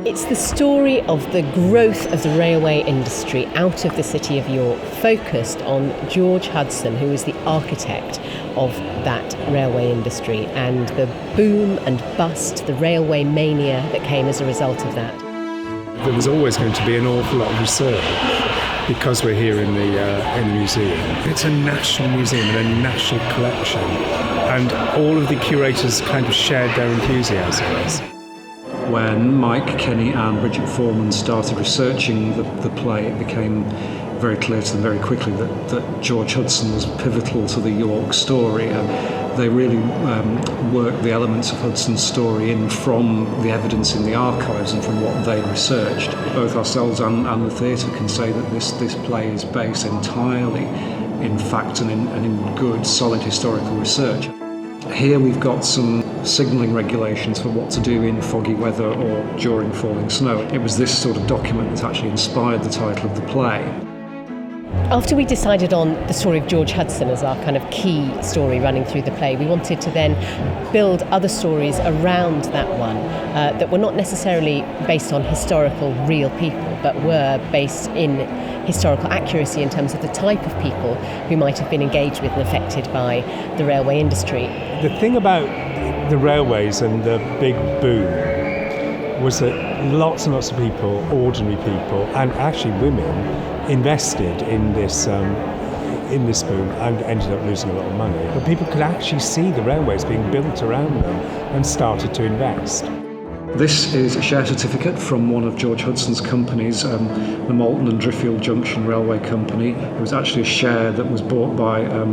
It's the story of the growth of the railway industry out of the city of York, focused on George Hudson, who was the architect of that railway industry, and the boom and bust, the railway mania that came as a result of that. There was always going to be an awful lot of research because we're here in the museum. It's a national museum and a national collection, and all of the curators kind of shared their enthusiasms. When Mike Kenny and Bridget Foreman started researching the play, it became very clear to them very quickly that George Hudson was pivotal to the York story. They really worked the elements of Hudson's story in from the evidence in the archives and from what they'd researched. Both ourselves and the theatre can say that this play is based entirely in fact and in good, solid historical research. Here we've got some signalling regulations for what to do in foggy weather or during falling snow. It was this sort of document that actually inspired the title of the play. After we decided on the story of George Hudson as our kind of key story running through the play, we wanted to then build other stories around that one that were not necessarily based on historical real people, but were based in historical accuracy in terms of the type of people who might have been engaged with and affected by the railway industry. The thing about the railways and the big boom was that lots and lots of people, ordinary people, and actually women, invested in this boom and ended up losing a lot of money. But people could actually see the railways being built around them and started to invest. This is a share certificate from one of George Hudson's companies, the Malton and Driffield Junction Railway Company. It was actually a share that was bought by a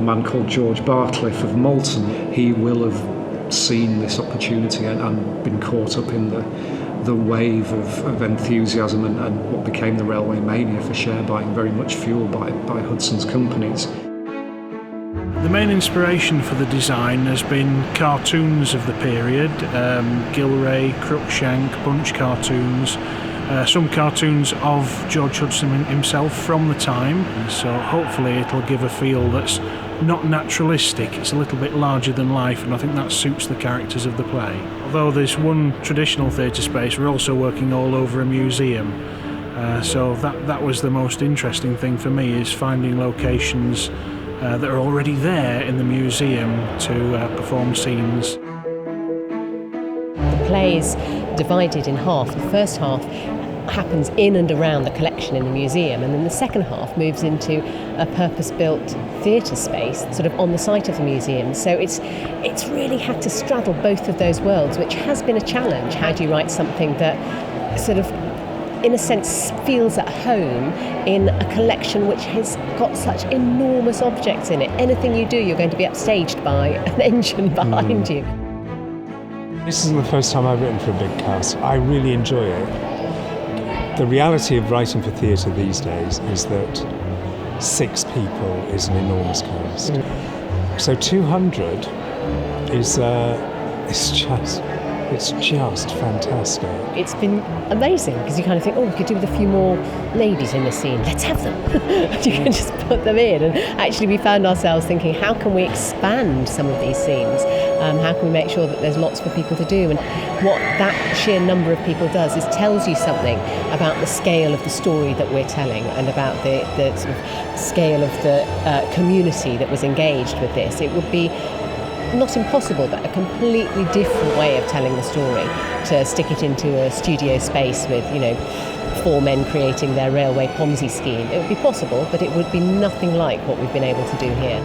man called George Bartlett of Malton. He will have seen this opportunity and been caught up in the wave of enthusiasm and what became the railway mania for share buying, very much fueled by Hudson's companies. The main inspiration for the design has been cartoons of the period, Gilray, Cruikshank, Punch cartoons, some cartoons of George Hudson himself from the time, so hopefully it'll give a feel that's not naturalistic, it's a little bit larger than life, and I think that suits the characters of the play. Although there's one traditional theatre space, we're also working all over a museum, so that was the most interesting thing for me, is finding locations that are already there in the museum to perform scenes. The play is divided in half. The first half happens in and around the collection in the museum, and then the second half moves into a purpose-built theatre space sort of on the site of the museum. So it's really had to straddle both of those worlds, which has been a challenge. How do you write something that sort of, in a sense, feels at home in a collection which has got such enormous objects in it? Anything you do, you're going to be upstaged by an engine behind you. This isn't the first time I've written for a big cast. I really enjoy it. The reality of writing for theatre these days is that 6 people is an enormous cast. So 200 is it's just fantastic. It's been amazing because you kind of think, we could do with a few more ladies in the scene. Let's have them. You can just put them in. And actually we found ourselves thinking, how can we expand some of these scenes? How can we make sure that there's lots for people to do? And what that sheer number of people does is tells you something about the scale of the story that we're telling and about the sort of scale of the community that was engaged with this. It would be not impossible, but a completely different way of telling the story, to stick it into a studio space with, 4 men creating their railway Ponzi scheme. It would be possible, but it would be nothing like what we've been able to do here.